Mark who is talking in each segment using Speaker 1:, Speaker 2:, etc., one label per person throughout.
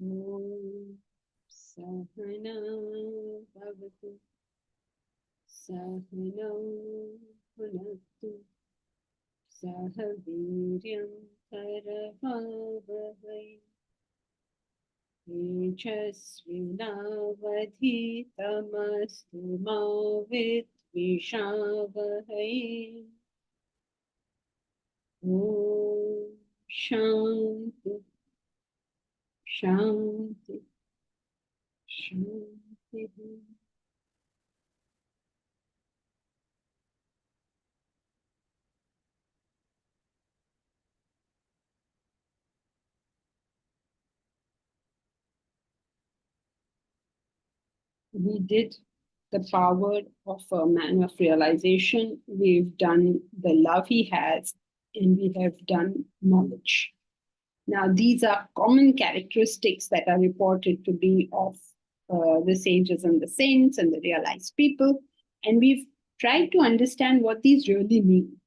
Speaker 1: Om Sahana Bhavatu Sahana Bhunaktu Sahaviryam Karavavai Tejasvinavadhitamastu ma vidvishavahai. Om Shanti Shanti Shanti. We did the power of a man of realization. We've done the love he has, and we have done knowledge. Now, these are common characteristics that are reported to be of the sages and the saints and the realized people. And we've tried to understand what these really mean.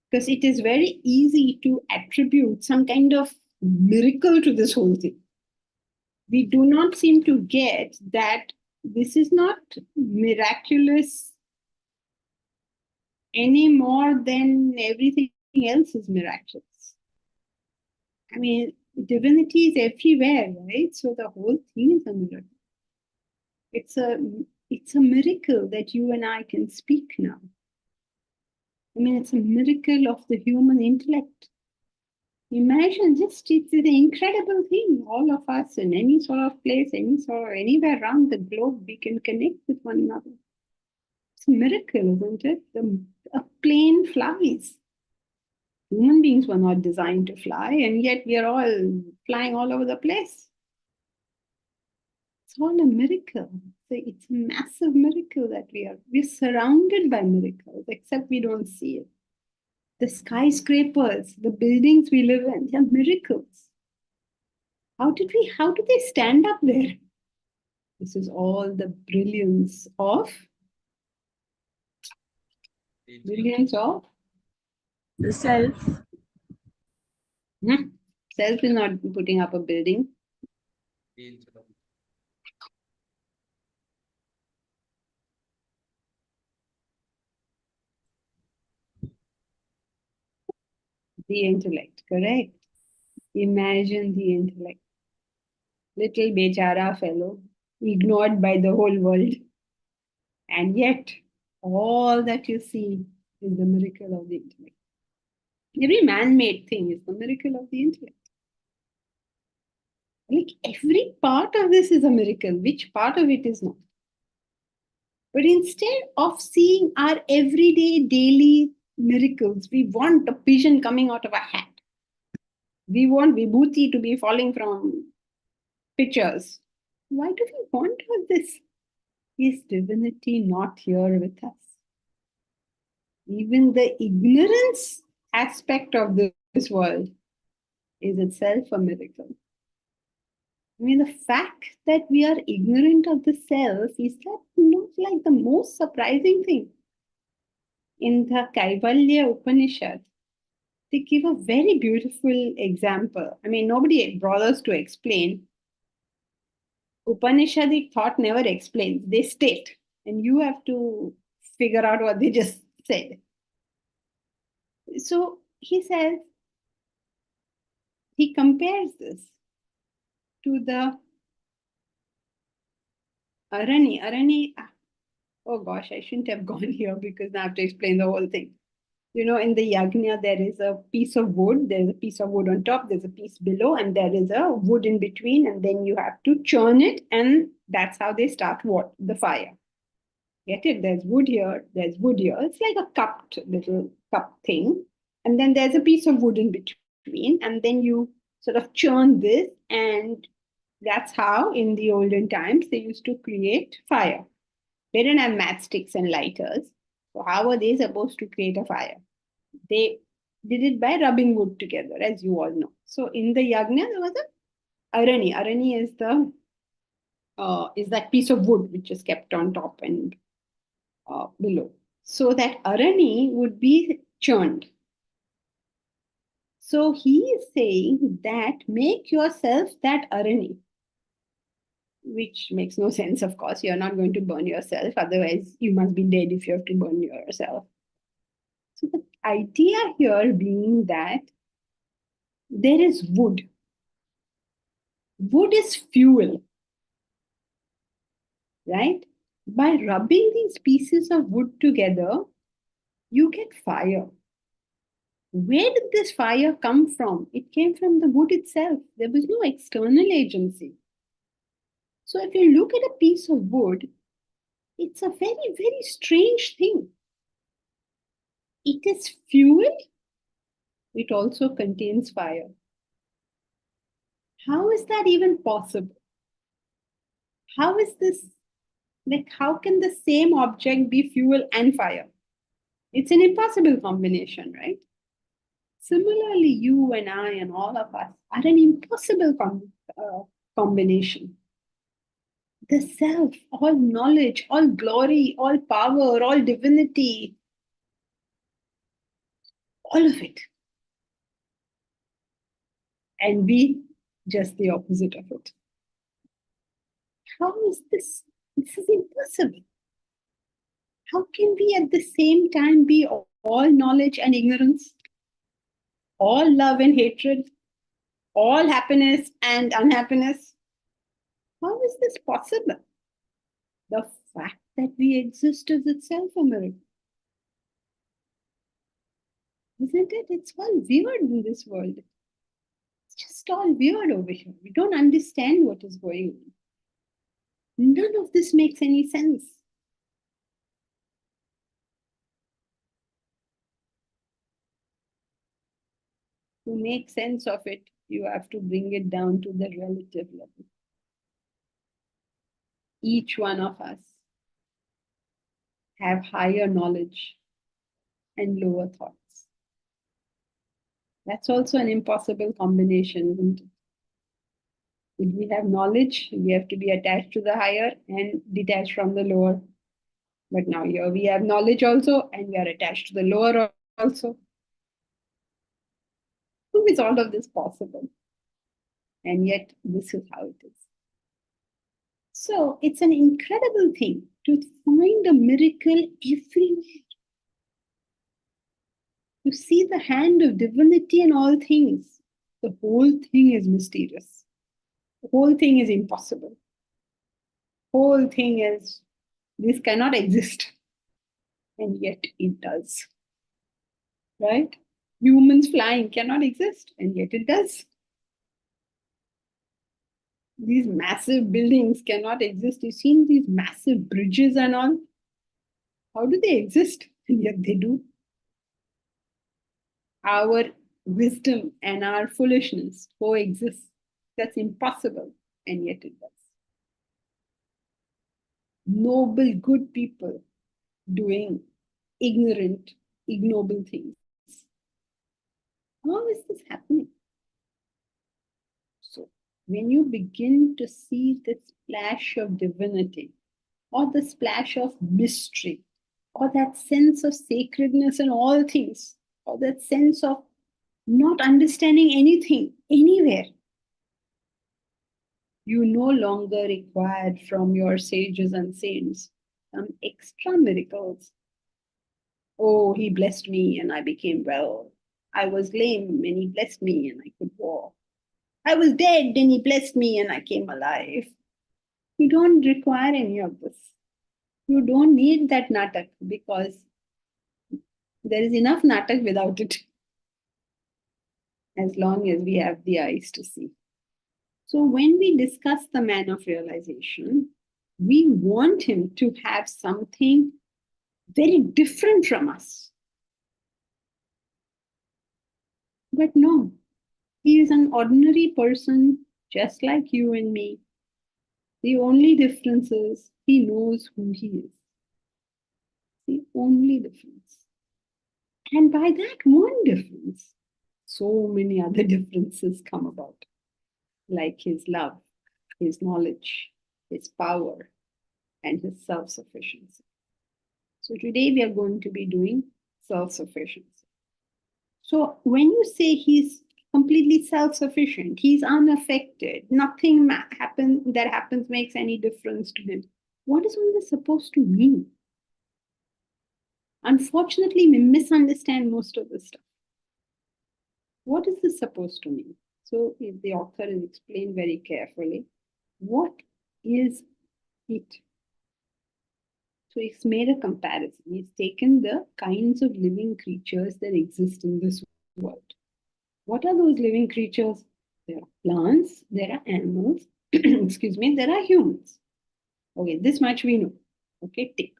Speaker 1: Because it is very easy to attribute some kind of miracle to this whole thing. We do not seem to get that this is not miraculous any more than everything else is miraculous. I mean, divinity is everywhere, right? So the whole thing is a miracle. It's a miracle that you and I can speak now. I mean, it's a miracle of the human intellect. Imagine just, it's an incredible thing. All of us in any sort of place, anywhere around the globe, we can connect with one another. It's a miracle, isn't it? A plane flies. Human beings were not designed to fly, and yet we are all flying all over the place. It's all a miracle. It's a massive miracle that we're surrounded by miracles, except we don't see it. The skyscrapers, the buildings we live in, they're miracles. How do they stand up there? This is all the brilliance of
Speaker 2: the self.
Speaker 1: Self is not putting up a building. The intellect, correct? Imagine the intellect. Little bechara fellow, ignored by the whole world. And yet, all that you see is the miracle of the intellect. Every man-made thing is the miracle of the intellect. Like every part of this is a miracle. Which part of it is not? But instead of seeing our everyday, daily miracles, we want a pigeon coming out of a hat. We want vibhuti to be falling from pictures. Why do we want all this? Is divinity not here with us? Even the ignorance aspect of this world is itself a miracle. I mean, the fact that we are ignorant of the self is that not like the most surprising thing. In the Kaivalya Upanishad, they give a very beautiful example. I mean, nobody bothers to explain. Upanishadic thought never explains, they state, and you have to figure out what they just said. So he says, he compares this to the Arani. Arani, oh gosh, I shouldn't have gone here because now I have to explain the whole thing. You know, in the yagna, there is a piece of wood, there's a piece of wood on top, there's a piece below, and there is a wood in between, and then you have to churn it, and that's how they start what? The fire. Get it? There's wood here, there's wood here. It's like a cupped little cup thing. And then there's a piece of wood in between, and then you sort of churn this, and that's how in the olden times they used to create fire. They didn't have matchsticks and lighters. So how were they supposed to create a fire? They did it by rubbing wood together, as you all know. So in the yagna, there was a arani. Arani is that piece of wood which is kept on top and below. So that arani would be churned. So he is saying that make yourself that arani, which makes no sense, of course. You're not going to burn yourself. Otherwise, you must be dead if you have to burn yourself. So the idea here being that there is wood. Wood is fuel, right? By rubbing these pieces of wood together, you get fire. Where did this fire come from? It came from the wood itself. There was no external agency. So if you look at a piece of wood, it's a very, very strange thing. It is fuel. It also contains fire. How is that even possible? How is this, like, how can the same object be fuel and fire? It's an impossible combination, right? Similarly, you and I and all of us are an impossible combination. The self, all knowledge, all glory, all power, all divinity, all of it. And we just the opposite of it. How is this? This is impossible. How can we at the same time be all knowledge and ignorance, all love and hatred, all happiness and unhappiness? How is this possible? The fact that we exist is itself a miracle. Isn't it? It's all weird in this world. It's just all weird over here. We don't understand what is going on. None of this makes any sense. To make sense of it, you have to bring it down to the relative level. Each one of us have higher knowledge and lower thoughts. That's also an impossible combination, isn't it? If we have knowledge, we have to be attached to the higher and detached from the lower. But now here we have knowledge also and we are attached to the lower also. How is all of this possible? And yet this is how it is. So it's an incredible thing to find a miracle everywhere. To see the hand of divinity in all things. The whole thing is mysterious. The whole thing is impossible. The whole thing is, this cannot exist. And yet it does. Right? Humans flying cannot exist, and yet it does. These massive buildings cannot exist. You've seen these massive bridges and all. How do they exist? And yet they do. Our wisdom and our foolishness coexist. That's impossible, and yet it does. Noble, good people doing ignorant, ignoble things. How is this happening? So, when you begin to see the splash of divinity, or the splash of mystery, or that sense of sacredness in all things, or that sense of not understanding anything, anywhere, you no longer required from your sages and saints some extra miracles. Oh, he blessed me and I became well. I was lame and he blessed me and I could walk. I was dead and he blessed me and I came alive. You don't require any of this. You don't need that natak because there is enough natak without it, as long as we have the eyes to see. So when we discuss the man of realization, we want him to have something very different from us. But no, he is an ordinary person just like you and me. The only difference is he knows who he is. The only difference. And by that one difference, so many other differences come about, like his love, his knowledge, his power, and his self-sufficiency. So today we are going to be doing self-sufficiency. So when you say he's completely self-sufficient, he's unaffected, nothing happens makes any difference to him, what is all this supposed to mean? Unfortunately, we misunderstand most of this stuff. What is this supposed to mean? So if the author has explained very carefully, what is it? So he's made a comparison. He's taken the kinds of living creatures that exist in this world. What are those living creatures? There are plants, there are animals, excuse me, there are humans. Okay, this much we know. Okay, tick.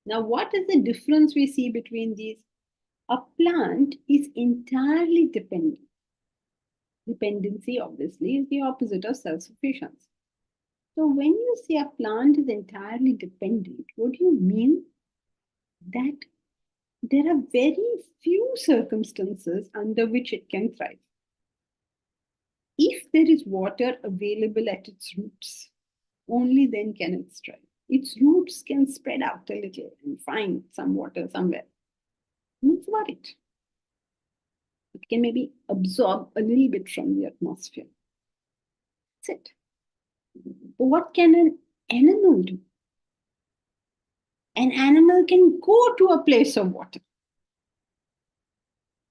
Speaker 1: Now, what is the difference we see between these? A plant is entirely dependent. Dependency, obviously, is the opposite of self-sufficiency. So when you say a plant is entirely dependent, what do you mean? That there are very few circumstances under which it can thrive. If there is water available at its roots, only then can it thrive. Its roots can spread out a little and find some water somewhere. That's about it. It can maybe absorb a little bit from the atmosphere. That's it. But what can an animal do? An animal can go to a place of water.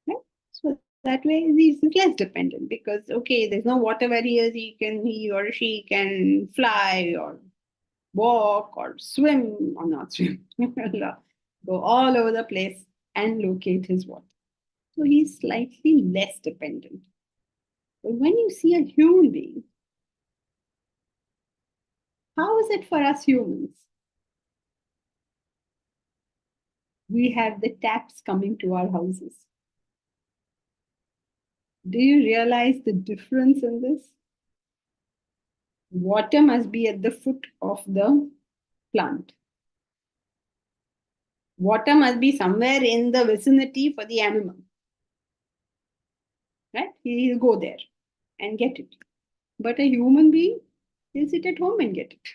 Speaker 1: Right? So that way he's less dependent because okay, there's no water where he is, he or she can fly or walk or swim or not swim, go all over the place and locate his water. So he's slightly less dependent. But when you see a human being, how is it for us humans? We have the taps coming to our houses. Do you realize the difference in this? Water must be at the foot of the plant. Water must be somewhere in the vicinity for the animal. Right? He'll go there and get it. But a human being, he'll sit at home and get it.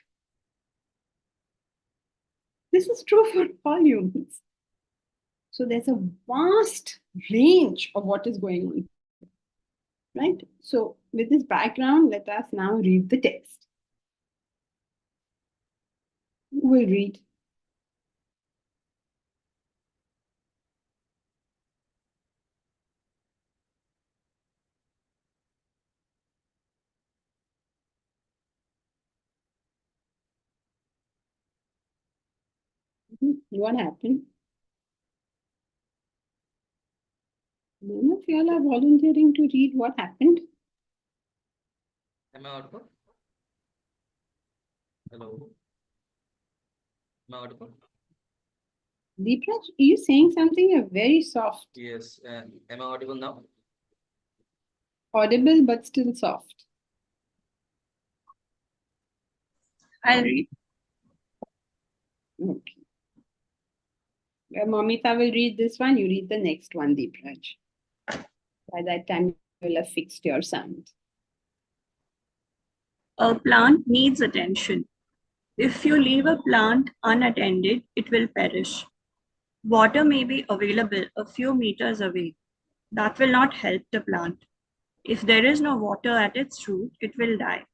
Speaker 1: This is true for all humans. So there's a vast range of what is going on. Right? So with this background, let us now read the text. We'll read. What happened? None of you all are volunteering to read what happened.
Speaker 3: Am I audible? Hello. Am I audible?
Speaker 1: Deepraj, are you saying something? You're very soft.
Speaker 3: Yes. Am I audible now?
Speaker 1: Audible, but still soft.
Speaker 2: I'll read.
Speaker 1: Okay. Momita will read this one. You read the next one, Deepraj. By that time, you'll have fixed your sound.
Speaker 2: A plant needs attention. If you leave a plant unattended, it will perish. Water may be available a few meters away. That will not help the plant. If there is no water at its root, it will die.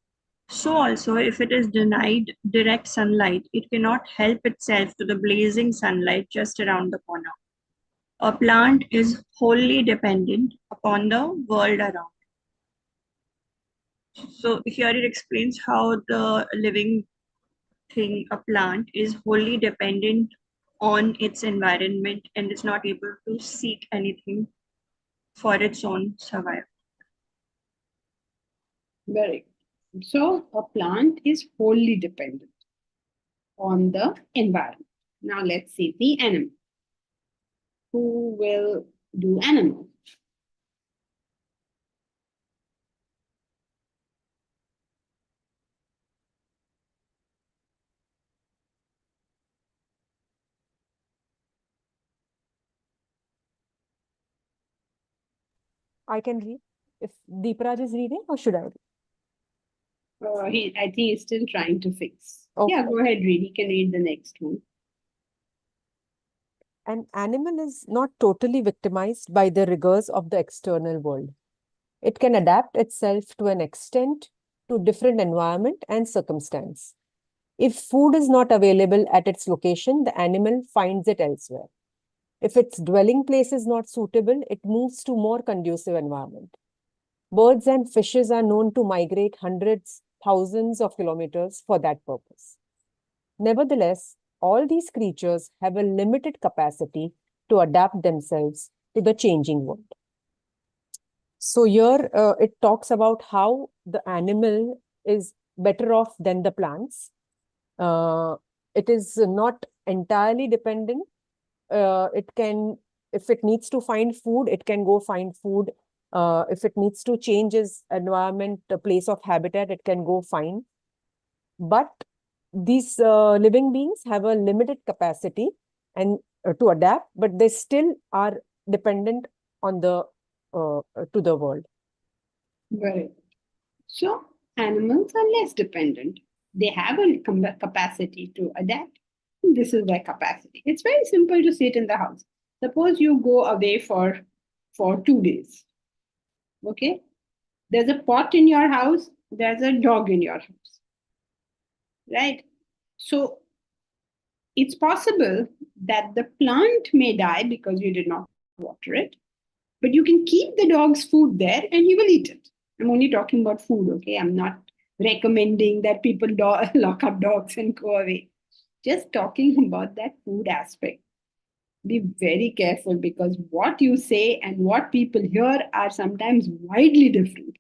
Speaker 2: So also, if it is denied direct sunlight, it cannot help itself to the blazing sunlight just around the corner. A plant is wholly dependent upon the world around. So here it explains how the living thing, a plant, is wholly dependent on its environment and is not able to seek anything for its own survival.
Speaker 1: Very good. So a plant is wholly dependent on the environment. Now let's see the animal. Who will do animal?
Speaker 4: I can read. If Deepraj is reading, or should I read?
Speaker 1: I think he's still trying to fix.
Speaker 4: Okay.
Speaker 1: Yeah, go ahead, read. He can read the next one.
Speaker 4: An animal is not totally victimized by the rigors of the external world. It can adapt itself to an extent to different environment and circumstance. If food is not available at its location, the animal finds it elsewhere. If its dwelling place is not suitable, it moves to more conducive environment. Birds and fishes are known to migrate hundreds, thousands of kilometers for that purpose. Nevertheless, all these creatures have a limited capacity to adapt themselves to the changing world. So here it talks about how the animal is better off than the plants. It is not entirely dependent. It can, if it needs to find food, it can go find food. If it needs to change its environment, the place of habitat, it can go find. But these living beings have a limited capacity and to adapt, but they still are dependent on the to the world.
Speaker 1: Right. So animals are less dependent. They have a capacity to adapt. This is their capacity. It's very simple to sit in the house. Suppose you go away for 2 days. Okay, there's a pot in your house. There's a dog in your house. Right. So it's possible that the plant may die because you did not water it, but you can keep the dog's food there and he will eat it. I'm only talking about food, okay? I'm not recommending that people lock up dogs and go away. Just talking about that food aspect. Be very careful because what you say and what people hear are sometimes widely different.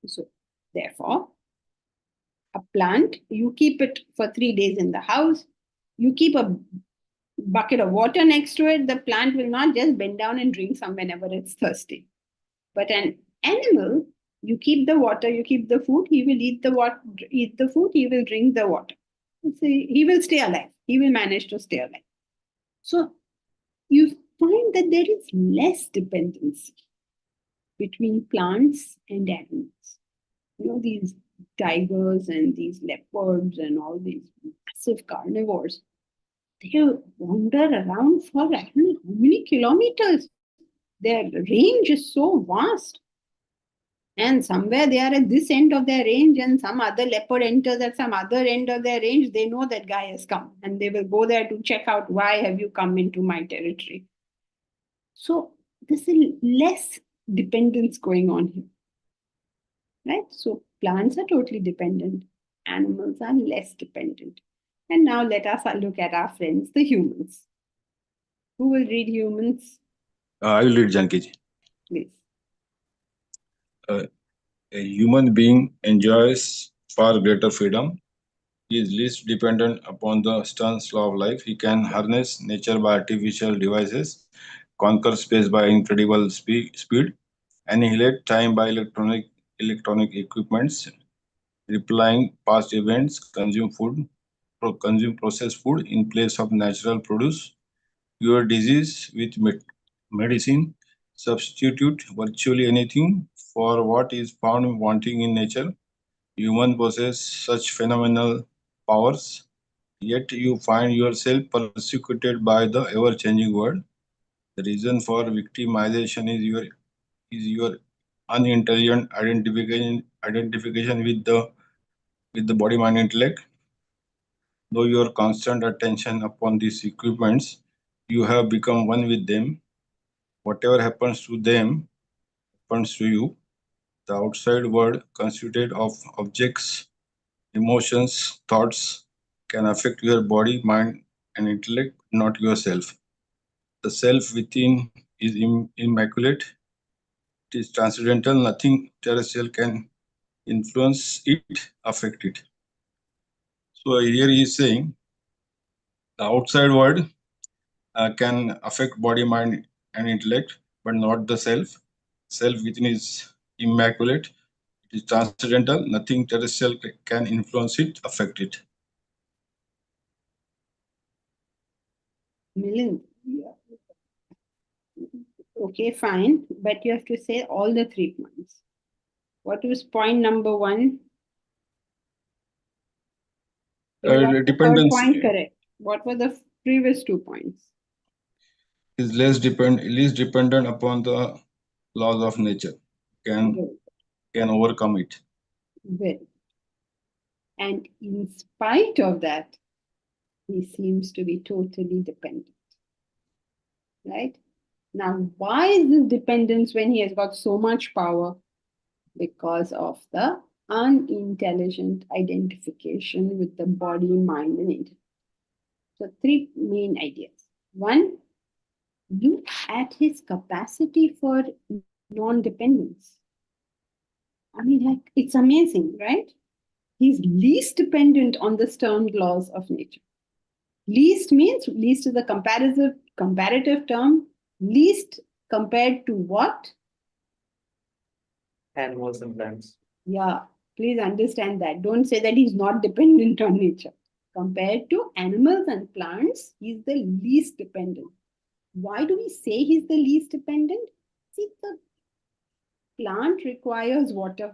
Speaker 1: So, therefore, a plant, you keep it for 3 days in the house, you keep a bucket of water next to it, the plant will not just bend down and drink some whenever it's thirsty. But an animal, you keep the water, you keep the food, he will eat the water, eat the food, he will drink the water. He will stay alive. He will manage to stay alive. So you find that there is less dependency between plants and animals. These tigers and these leopards and all these massive carnivores, they wander around for I don't know how many kilometers. Their range is so vast. And somewhere they are at this end of their range, and some other leopard enters at some other end of their range. They know that guy has come, and they will go there to check out why have you come into my territory. So there's less dependence going on here. Right? So plants are totally dependent, animals are less dependent. And now let us look at our friends, the humans. Who will read humans?
Speaker 5: I will read Janki.
Speaker 1: Please.
Speaker 5: A human being enjoys far greater freedom He is least dependent upon the Stern's law of life. He can harness nature by artificial devices, conquer space by incredible speed, annihilate time by electronic equipments, replying past events, consume processed food in place of natural produce, cure disease with medicine, substitute virtually anything for what is found wanting in nature. Humans possess such phenomenal powers, yet you find yourself persecuted by the ever-changing world. The reason for victimization is your unintelligent identification with the body mind intellect. Though your constant attention upon these equipments, you have become one with them. Whatever happens to them happens to you. The outside world, constituted of objects, emotions, thoughts, can affect your body, mind, and intellect, not yourself. The self within is immaculate. It is transcendental. Nothing terrestrial can influence it, affect it. So here he is saying the outside world can affect body, mind, and intellect, but not the self. Self within is immaculate. It is transcendental. Nothing terrestrial can influence it, affect it.
Speaker 1: Milind, okay, fine, but you have to say all the 3 points. What was point number 1? You got the third
Speaker 5: Dependency
Speaker 1: point correct. What were the previous 2 points?
Speaker 5: is least dependent upon the laws of nature. Can overcome it.
Speaker 1: Well, and in spite of that, he seems to be totally dependent. Right? Now, why is this dependence when he has got so much power? Because of the unintelligent identification with the body, mind, and intellect. So, 3 main ideas. 1, look at his capacity for non-dependence. I mean, like, it's amazing, right? He's least dependent on the stern laws of nature. Least means least is a comparative term. Least compared to what?
Speaker 3: Animals and plants.
Speaker 1: Yeah, please understand that. Don't say that he's not dependent on nature. Compared to animals and plants, he's the least dependent. Why do we say he's the least dependent? See, the plant requires water,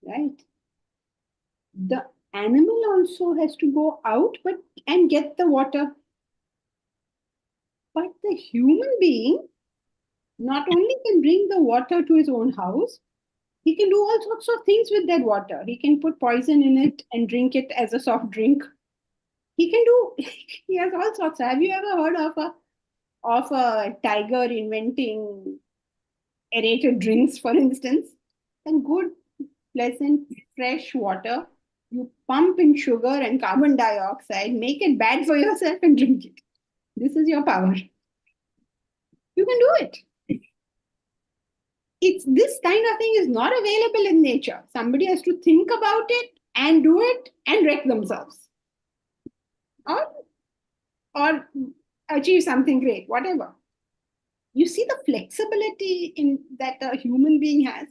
Speaker 1: right? The animal also has to go out and get the water. But the human being not only can bring the water to his own house, he can do all sorts of things with that water. He can put poison in it and drink it as a soft drink. He has all sorts. Have you ever heard of a tiger inventing aerated drinks, for instance? And good, pleasant, fresh water, you pump in sugar and carbon dioxide, make it bad for yourself and drink it. This is your power. You can do it. This kind of thing is not available in nature. Somebody has to think about it and do it and wreck themselves. Or achieve something great, whatever. You see the flexibility that a human being has.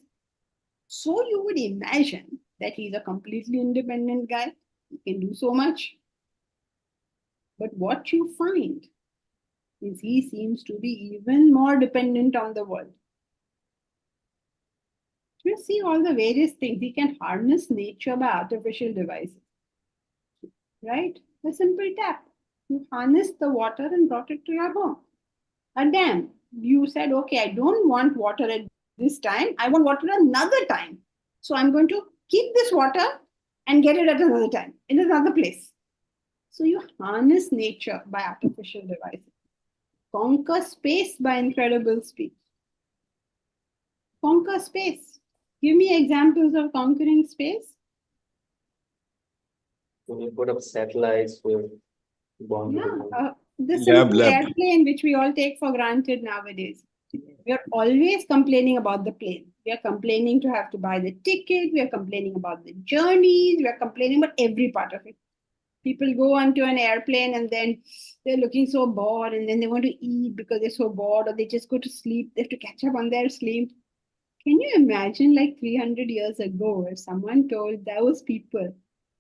Speaker 1: So you would imagine that he's a completely independent guy. He can do so much. But what you find is he seems to be even more dependent on the world. You see all the various things. He can harness nature by artificial devices. Right? A simple tap. You harnessed the water and brought it to your home. A dam. You said, okay, I don't want water at this time. I want water another time. So I'm going to keep this water and get it at another time, in another place. So you harness nature by artificial devices. Conquer space by incredible speed. Conquer space. Give me examples of conquering space.
Speaker 3: We put up satellites for
Speaker 1: the simple airplane which we all take for granted nowadays. We are always complaining about the plane. We are complaining to have to buy the ticket. We are complaining about the journeys. We are complaining about every part of it. People go onto an airplane and then they're looking so bored, and then they want to eat because they're so bored, or they just go to sleep. They have to catch up on their sleep. Can you imagine, like 300 years ago, if someone told those people,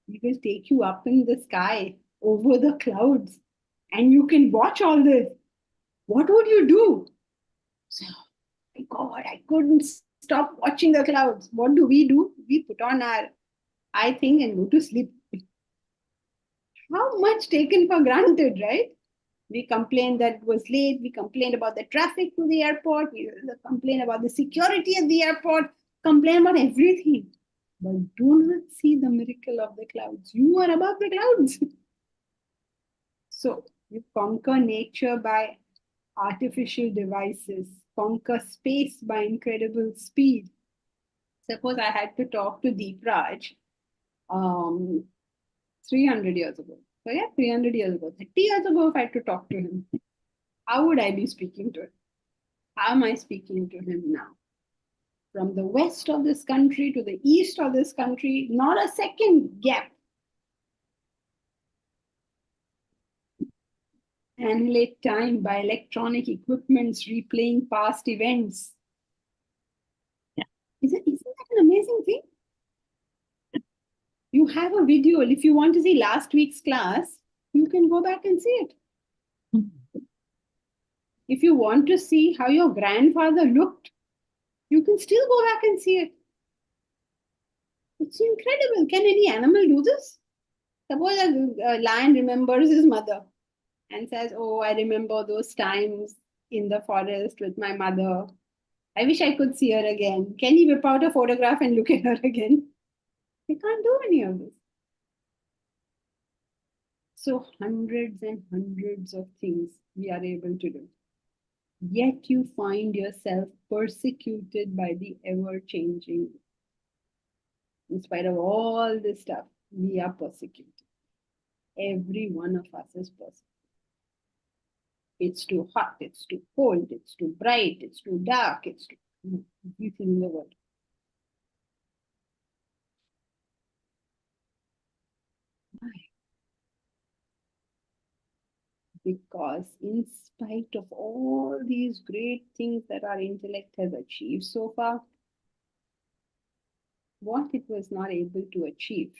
Speaker 1: we will take you up in the sky over the clouds and you can watch all this? What would you do? So, my God, I couldn't stop watching the clouds. What do? We put on our eye thing and go to sleep. How much taken for granted, right? We complained that it was late. We complained about the traffic to the airport. We complained about the security at the airport. Complain about everything. But do not see the miracle of the clouds. You are above the clouds. So you conquer nature by artificial devices, conquer space by incredible speed. Suppose I had to talk to Deep Raj 300 years ago. So yeah, 300 years ago, 30 years ago, if I had to talk to him, how would I be speaking to him? How am I speaking to him now? From the west of this country to the east of this country, not a second gap. Annihilate time by electronic equipments replaying past events.
Speaker 2: Yeah.
Speaker 1: Isn't that an amazing thing? You have a video. If you want to see last week's class, you can go back and see it. If you want to see how your grandfather looked, you can still go back and see it. It's incredible. Can any animal do this? Suppose a lion remembers his mother and says, oh, I remember those times in the forest with my mother. I wish I could see her again. Can he whip out a photograph and look at her again? He can't do any of this. So hundreds and hundreds of things we are able to do. Yet you find yourself persecuted by the ever-changing. In spite of all this stuff, we are persecuted. Every one of us is persecuted. It's too hot, it's too cold, it's too bright, it's too dark, it's too everything in the world. Why? Because in spite of all these great things that our intellect has achieved so far, what it was not able to achieve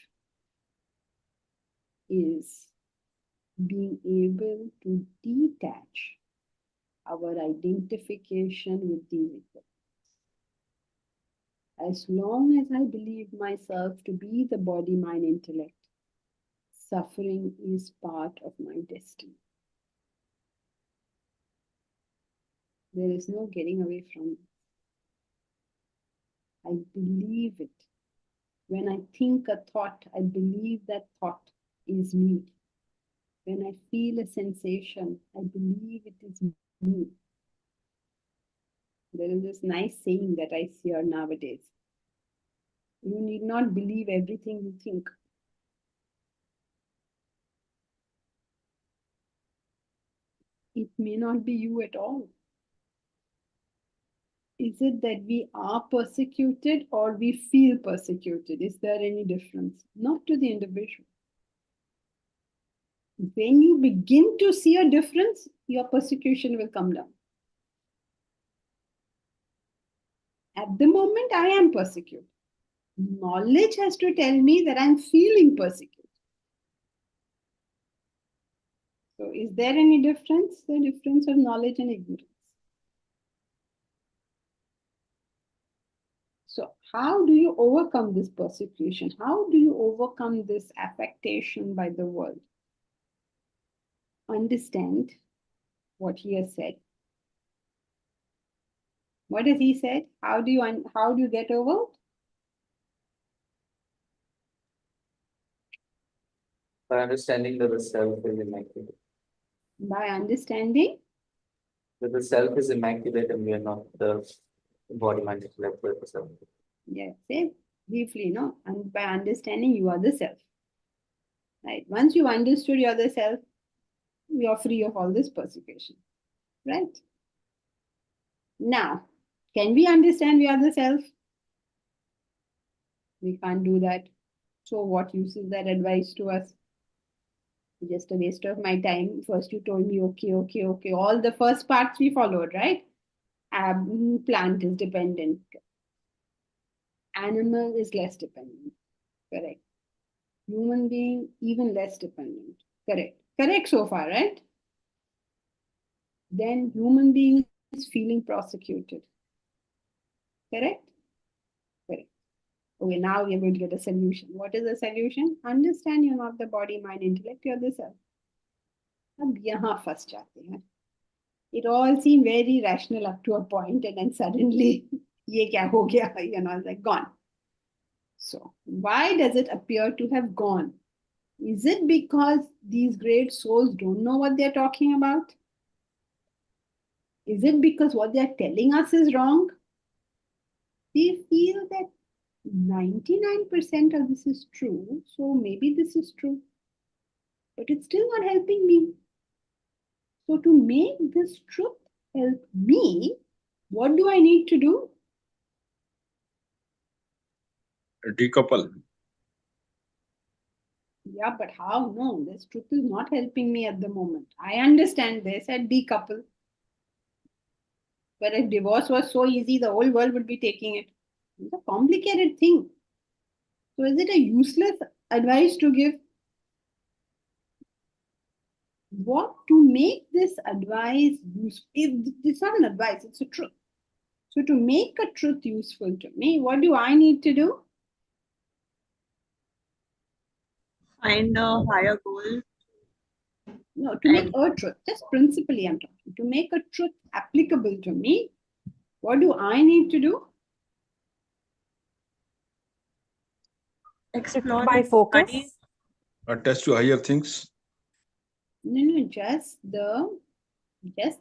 Speaker 1: is being able to detach our identification with these equipments. As long as I believe myself to be the body, mind, intellect, suffering is part of my destiny. There is no getting away from it. I believe it. When I think a thought, I believe that thought is me. When I feel a sensation, I believe it is me. There is this nice saying that I hear nowadays. You need not believe everything you think. It may not be you at all. Is it that we are persecuted or we feel persecuted? Is there any difference? Not to the individual. When you begin to see a difference, your persecution will come down. At the moment, I am persecuted. Knowledge has to tell me that I'm feeling persecuted. So is there any difference? The difference of knowledge and ignorance. So how do you overcome this persecution? How do you overcome this affectation by the world? Understand what he has said. What has he said? How do you get over it?
Speaker 3: By understanding that the self is immaculate.
Speaker 1: By understanding
Speaker 3: That the self is immaculate and we are not the body, mind, intellect, but the self.
Speaker 1: yes, say briefly, no? And by understanding you are the self. Right? Once you understood you are the self, you are free of all this persecution. Right? Now, Can we understand we are the self? We can't do that. So what use is that advice to us? Just a waste of my time. First you told me, okay. All the first parts we followed, right? Plant is dependent. Animal is less dependent. Correct. Human being, even less dependent. Correct. Correct so far, right? Then human being is feeling prosecuted. Correct? Correct. Okay, now we are going to get a solution. What is the solution? Understand you're not the body, mind, intellect, you're the self. अब यहाँ फंस जाते हैं. It all seemed very rational up to a point, and then suddenly, ये क्या हो गया? It's like gone. So, why does it appear to have gone? Is it because these great souls don't know what they're talking about? Is it because what they're telling us is wrong? They feel that 99% of this is true, so maybe this is true. But it's still not helping me. So to make this truth help me, what do I need to do?
Speaker 5: Decouple.
Speaker 1: Yeah, but how? No, this truth is not helping me at the moment. I understand this at decouple. But if divorce was so easy, the whole world would be taking it. It's a complicated thing. So is it a useless advice to give? What to make this advice useful? It's not an advice, it's a truth. So to make a truth useful to me, what do I need to do?
Speaker 2: Find a higher goal.
Speaker 1: No, to make a truth, just principally I'm talking. To make a truth applicable to me, what do I need to do?
Speaker 2: Explore
Speaker 4: My
Speaker 2: the
Speaker 4: focus.
Speaker 2: body.
Speaker 5: Attach to higher things.
Speaker 1: No, just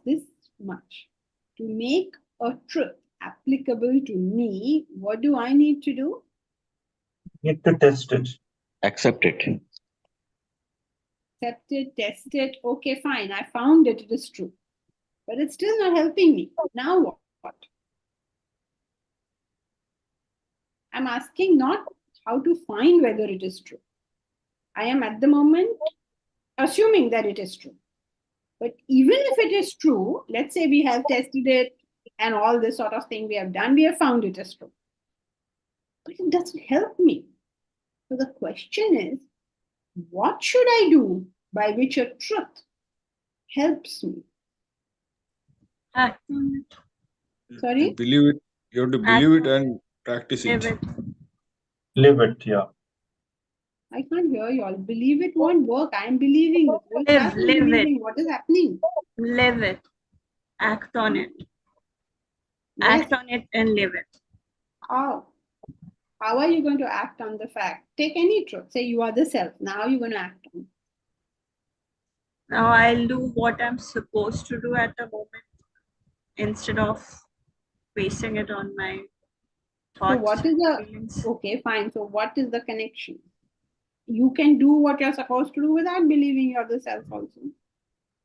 Speaker 1: this much. To make a truth applicable to me, what do I need to do?
Speaker 6: Need to test it.
Speaker 7: Accept it.
Speaker 1: Accept it, test it. Okay, fine. I found it. It is true. But it's still not helping me. Now what? I'm asking not how to find whether it is true. I am at the moment assuming that it is true. But even if it is true, let's say we have tested it and all this sort of thing we have done, we have found it is true. But it doesn't help me. So the question is, what should I do by which a truth helps me?
Speaker 2: Act on it.
Speaker 1: Sorry?
Speaker 5: Believe it. You have to believe it and practice
Speaker 2: Live
Speaker 5: it.
Speaker 2: it.
Speaker 6: Live it, yeah.
Speaker 1: I can't hear you all. Believe it won't work. I'm believing. The whole class is
Speaker 2: Live it.
Speaker 1: believing. What is happening?
Speaker 2: Live it. Act on it.
Speaker 1: Yes.
Speaker 2: Act on it and live it.
Speaker 1: How? How are you going to act on the fact? Take any truth. Say you are the self. Now you're going to act on it.
Speaker 2: Now I'll do what I'm supposed to do at the moment instead of basing it on my thoughts.
Speaker 1: So what is the,
Speaker 2: feelings.
Speaker 1: okay, fine. So what is the connection? You can do what you're supposed to do without believing you're the self also.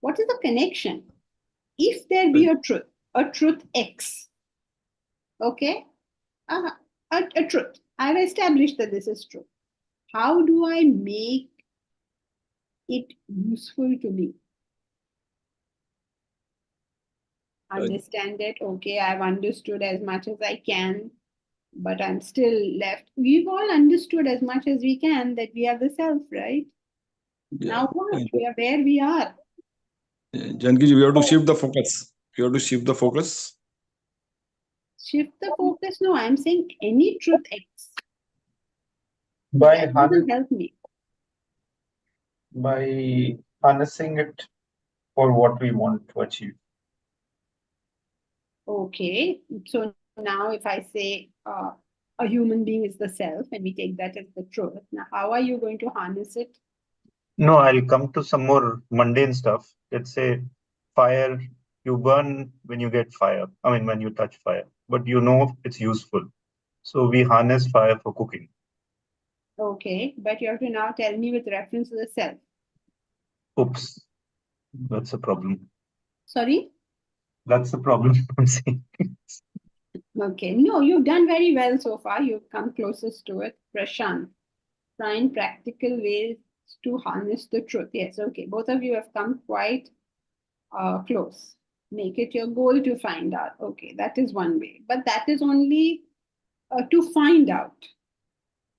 Speaker 1: What is the connection? If there be a truth X, okay, a truth. I've established that this is true. How do I make it useful to me? Understand it. Okay, I've understood as much as I can, but I'm still left. We've all understood as much as we can that we are the self, right? Now what? We are where we are.
Speaker 5: Janki, we have to shift the focus. You have to shift the focus.
Speaker 1: Shift the focus. No, I'm saying any truth X.
Speaker 6: By
Speaker 1: That doesn't help me.
Speaker 6: harnessing it for what we want to achieve.
Speaker 1: Okay, so now if I say a human being is the self and we take that as the truth, now how are you going to harness it?
Speaker 6: No, I'll come to some more mundane stuff. Let's say fire, you burn when you get fire. I mean, when you touch fire, but you know it's useful. So we harness fire for cooking.
Speaker 1: Okay, but you have to now tell me with reference to the self.
Speaker 6: Oops, that's a problem.
Speaker 1: Sorry?
Speaker 6: That's the problem I'm saying.
Speaker 1: Okay, no, you've done very well so far. You've come closest to it. Prashant, find practical ways to harness the truth. Yes, okay. Both of you have come quite close. Make it your goal to find out. Okay, that is one way. But that is only to find out.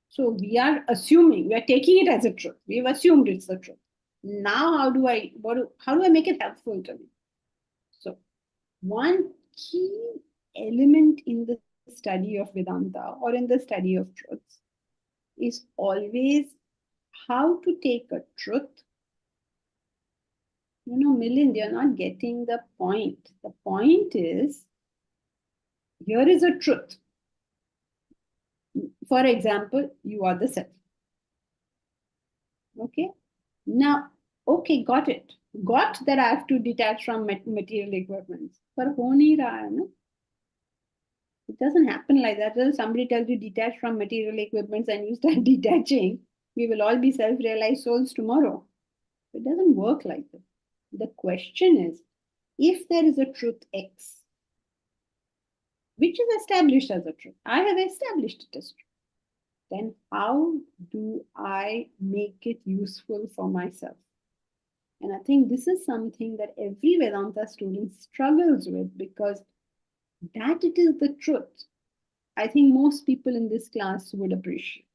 Speaker 1: So we are assuming, we are taking it as a truth. We've assumed it's the truth. Now, how do I make it helpful to me? So one key element in the study of Vedanta or in the study of truths is always how to take a truth. Milind, you're not getting the point. The point is, here is a truth. For example, you are the self. Okay? Now, okay, got it. Got that I have to detach from material equipments. But ho nahi raha hai, no? It doesn't happen like that. If somebody tells you detach from material equipments and you start detaching, we will all be self-realized souls tomorrow. It doesn't work like that. The question is, if there is a truth X, which is established as a truth, I have established it as truth, then how do I make it useful for myself? And I think this is something that every Vedanta student struggles with, because that it is the truth, I think most people in this class would appreciate.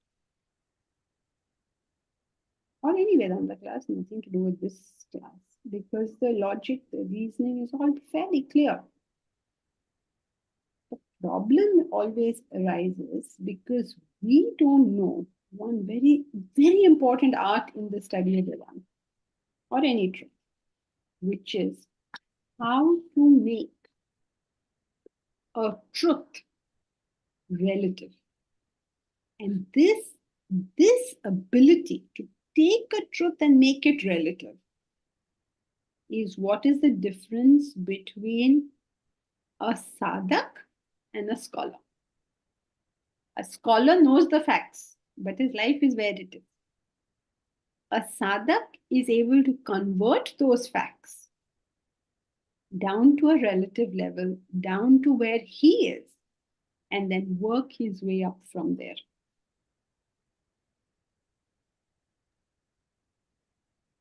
Speaker 1: Or any Vedanta class, nothing to do with this class, because the logic, the reasoning is all fairly clear. The problem always arises because we don't know one very, very important art in the study of Vedanta or any truth, which is how to make a truth relative. And this ability to take a truth and make it relative is what is the difference between a sadhak and a scholar. A scholar knows the facts, but his life is where it is. A sadhak is able to convert those facts down to a relative level, down to where he is, and then work his way up from there.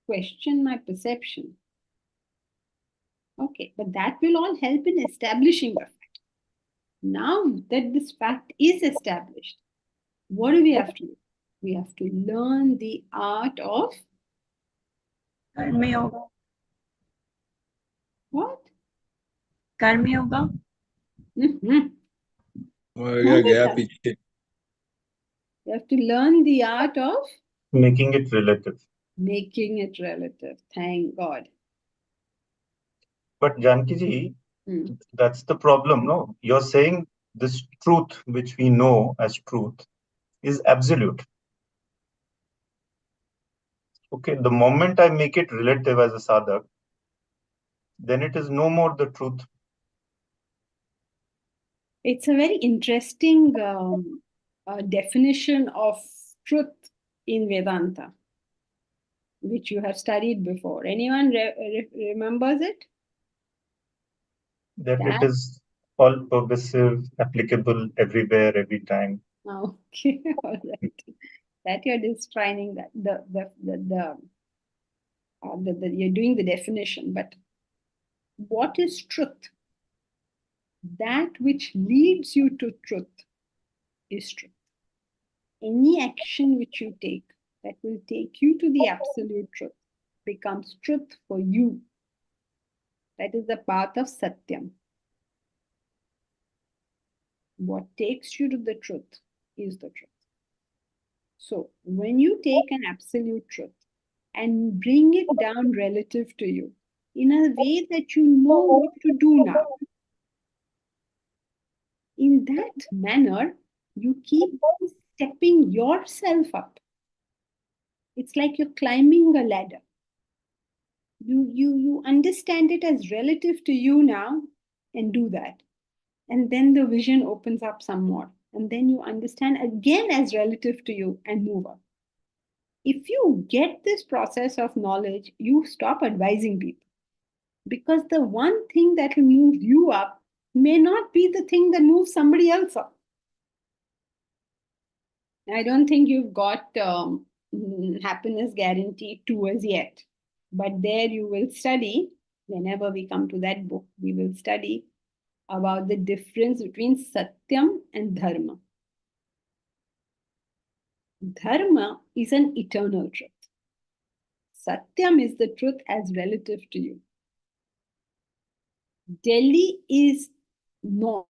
Speaker 1: Question my perception. Okay, but that will all help in establishing the fact. Now that this fact is established, what do we have to do? We have to learn the art of
Speaker 2: Karma yoga.
Speaker 1: what?
Speaker 2: Karma yoga.
Speaker 5: गया पीछे.
Speaker 1: You have to learn the art of
Speaker 6: Making it relative.
Speaker 1: making it relative. Thank God.
Speaker 6: But Janki ji, that's the problem, no? You're saying this truth, which we know as truth, is absolute. Okay, the moment I make it relative as a sadhak, then it is no more the truth.
Speaker 1: It's a very interesting definition of truth in Vedanta, which you have studied before. Anyone remembers it?
Speaker 6: That it is all pervasive, applicable everywhere, every time.
Speaker 1: Okay, all right. That you're defining that you're doing the definition, but what is truth? That which leads you to truth is truth. Any action which you take that will take you to the absolute truth becomes truth for you. That is the path of Satyam. What takes you to the truth is the truth. So when you take an absolute truth and bring it down relative to you in a way that you know what to do now, in that manner, you keep stepping yourself up. It's like you're climbing a ladder. You understand it as relative to you now and do that. And then the vision opens up some more. And then you understand again as relative to you and move up. If you get this process of knowledge, you stop advising people. Because the one thing that will move you up may not be the thing that moves somebody else up. I don't think you've got happiness guarantee 2 as yet. But there you will study, whenever we come to that book, we will study about the difference between Satyam and Dharma. Dharma is an eternal truth. Satyam is the truth as relative to you. Delhi is north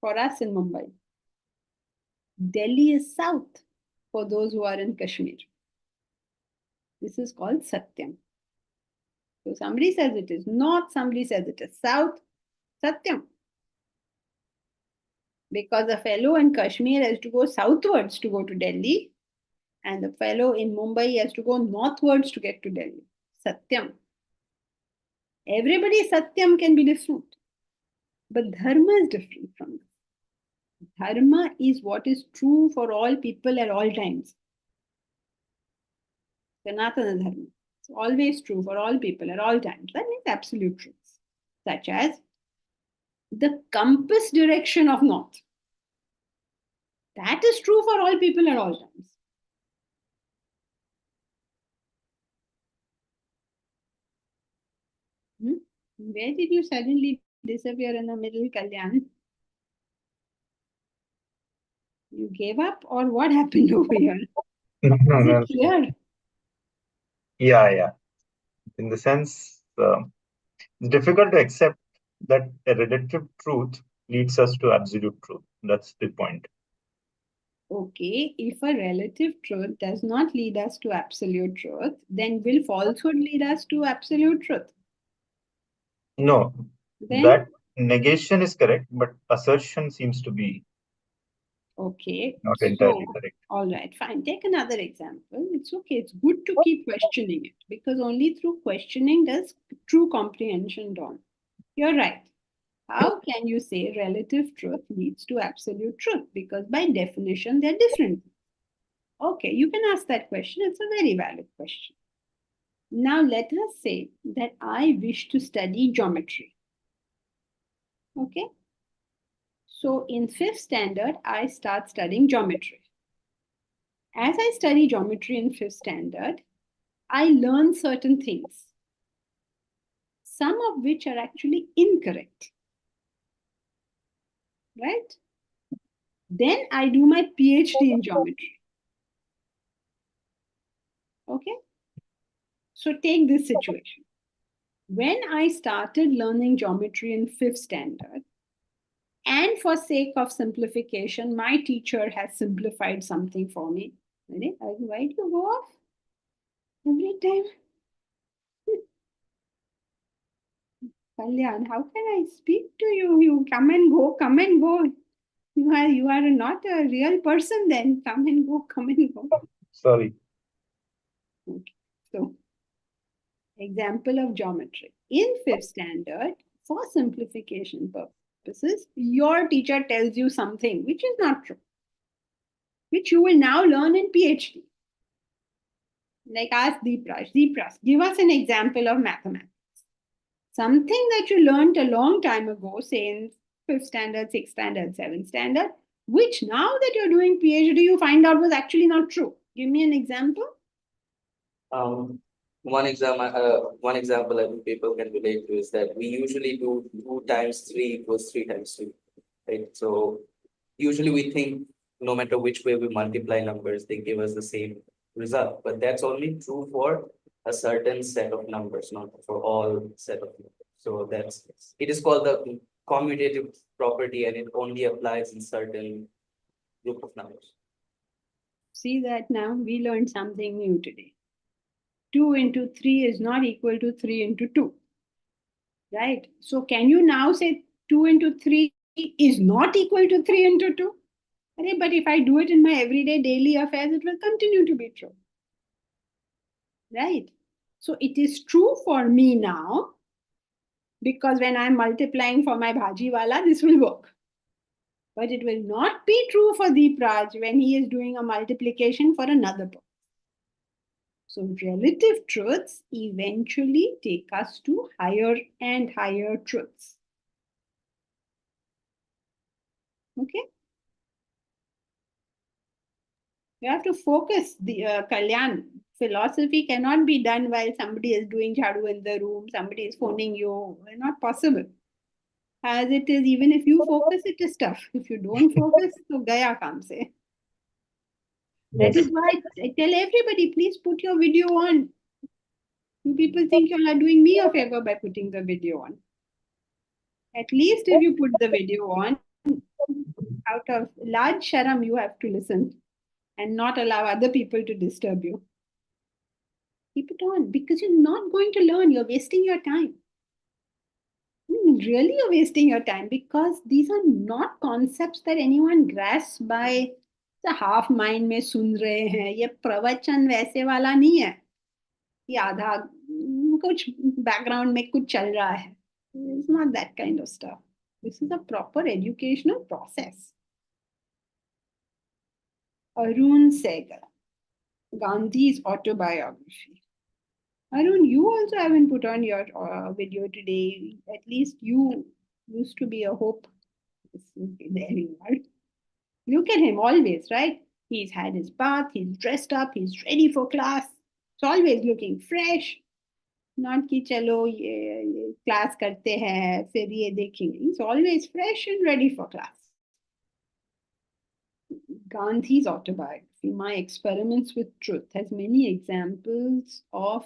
Speaker 1: for us in Mumbai. Delhi is south for those who are in Kashmir. This is called Satyam. So somebody says it is north, somebody says it is south. Satyam. Because the fellow in Kashmir has to go southwards to go to Delhi, and the fellow in Mumbai has to go northwards to get to Delhi. Satyam. Everybody's Satyam can be different. But Dharma is different from this. Dharma is what is true for all people at all times. Sanatana Dharma. It's always true for all people at all times. That means absolute truths, such as the compass direction of north. That is true for all people at all times. Where did you suddenly disappear in the middle, Kalyan? You gave up, or what happened over here? Is it clear?
Speaker 6: Yeah. In the sense, it's difficult to accept that a relative truth leads us to absolute truth. That's the point.
Speaker 1: Okay, if a relative truth does not lead us to absolute truth, then will falsehood lead us to absolute truth?
Speaker 6: No,
Speaker 1: Then,
Speaker 6: that negation is correct, but assertion seems to be
Speaker 1: okay,
Speaker 6: not
Speaker 1: so,
Speaker 6: entirely correct.
Speaker 1: all right, fine. Take another example. It's okay. It's good to keep questioning it, because only through questioning does true comprehension dawn. You're right. How can you say relative truth leads to absolute truth? Because by definition, they're different. Okay, you can ask that question. It's a very valid question. Now, let us say that I wish to study geometry. Okay. So, in 5th standard, I start studying geometry. As I study geometry in 5th standard, I learn certain things, some of which are actually incorrect. Right? Then I do my PhD in geometry. Okay? So take this situation. When I started learning geometry in 5th standard, and for sake of simplification, my teacher has simplified something for me. Why do you go off every time? Kalyan, how can I speak to you? You come and go, come and go. You are not a real person then. Come and go, come and go.
Speaker 6: Sorry.
Speaker 1: Okay. So, example of geometry. In 5th standard, for simplification purposes, your teacher tells you something which is not true, which you will now learn in PhD. Like ask Deepras, give us an example of mathematics. Something that you learned a long time ago, say in 5th standard, 6th standard, 7th standard, which now that you're doing PhD, you find out was actually not true. Give me an example.
Speaker 3: One example I think people can relate to is that we usually do 2 times 3 equals 3 times 2, right? So usually we think no matter which way we multiply numbers, they give us the same result. But that's only true for a certain set of numbers, not for all set of numbers. So it is called the commutative property, and it only applies in certain group of numbers.
Speaker 1: See that now we learned something new today. 2 into 3 is not equal to 3 into 2. Right? So can you now say 2 into 3 is not equal to 3 into 2? But if I do it in my everyday daily affairs, it will continue to be true. Right? So it is true for me now, because when I'm multiplying for my bhajiwala, this will work. But it will not be true for Deepraj when he is doing a multiplication for another person. So relative truths eventually take us to higher and higher truths. Okay? You have to focus. The Kalyan philosophy cannot be done while somebody is doing jhadu in the room, somebody is phoning you. It's not possible. As it is, even if you focus, it is tough. If you don't focus, so gaya kaam se. That is why I tell everybody, please put your video on. You people think you are doing me a favor by putting the video on. At least if you put the video on, out of large sharam, you have to listen and not allow other people to disturb you. Keep it on because you're not going to learn. You're wasting your time. Really, you're wasting your time because these are not concepts that anyone grasps by the half mind में सुन रहे हैं. ये प्रवचन वैसे वाला नहीं है. ये आधा कुछ background में कुछ चल रहा है. It's not that kind of stuff. This is a proper educational process. Arun Segar, Gandhi's autobiography. Arun, you also haven't put on your video today. At least you used to be a hope. There you are. Look at him always, right? He's had his bath, he's dressed up, he's ready for class. He's always looking fresh. Not कि चलो ये class करते हैं फिर ये देखेंगे. He's always fresh and ready for class. Gandhi's autobiography, My Experiments with Truth, has many examples of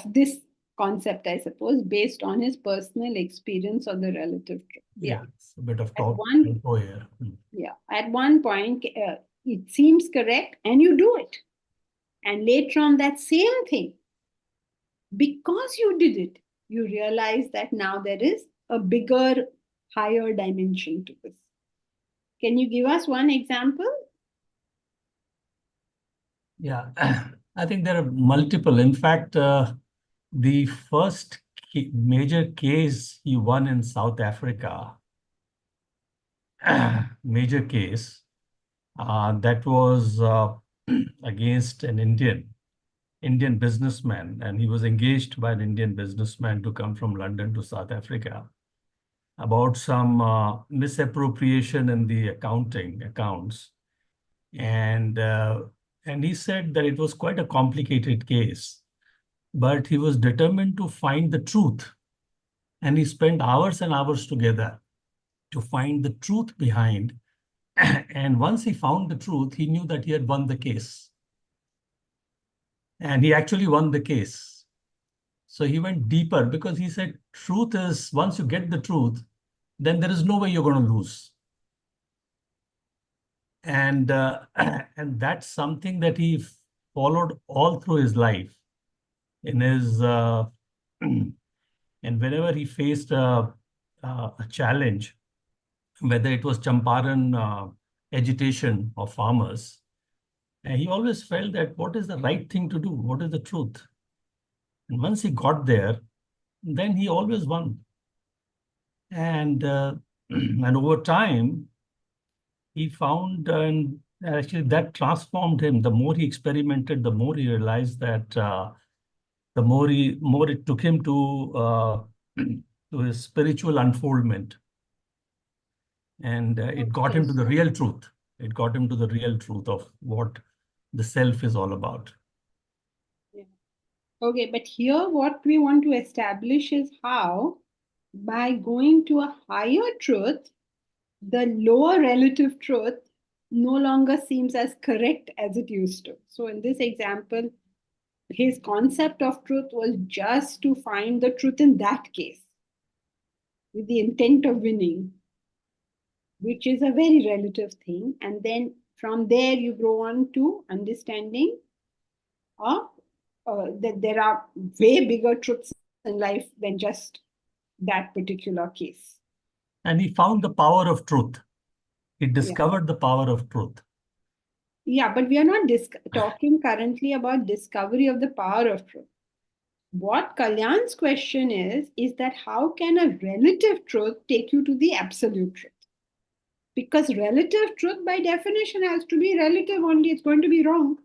Speaker 1: this concept, I suppose, based on his personal experience of the relative truth.
Speaker 7: Yeah, it's a bit of talk here.
Speaker 1: Yeah, at one point, it seems correct, and you do it. And later on, that same thing, because you did it, you realize that now there is a bigger, higher dimension to this. Can you give us one example?
Speaker 7: Yeah, I think there are multiple. In fact, the first major case he won in South Africa, major case, that was against an Indian businessman, and he was engaged by an Indian businessman to come from London to South Africa about some misappropriation in the accounts. And he said that it was quite a complicated case, but he was determined to find the truth. And he spent hours and hours together to find the truth behind. And once he found the truth, he knew that he had won the case. And he actually won the case. So he went deeper because he said, truth is, once you get the truth, then there is no way you're going to lose. And and that's something that he followed all through his life. In his and whenever he faced a challenge, whether it was Champaran agitation of farmers, and he always felt that what is the right thing to do? What is the truth? And once he got there, then he always won. And and over time, he found, and actually that transformed him. The more he experimented, the more he realized that the more it took him to his spiritual unfoldment. And it got him to the real truth. It got him to the real truth of what the self is all about.
Speaker 1: Yeah. Okay, but here what we want to establish is how, by going to a higher truth, the lower relative truth no longer seems as correct as it used to. So in this example, his concept of truth was just to find the truth in that case, with the intent of winning, which is a very relative thing. And then from there, you go on to understanding that there are way bigger truths in life than just that particular case.
Speaker 7: And he found the power of truth. He discovered the power of truth.
Speaker 1: Yeah, but we are not talking currently about discovery of the power of truth. What Kalyan's question is that how can a relative truth take you to the absolute truth? Because relative truth by definition has to be relative only, it's going to be wrong.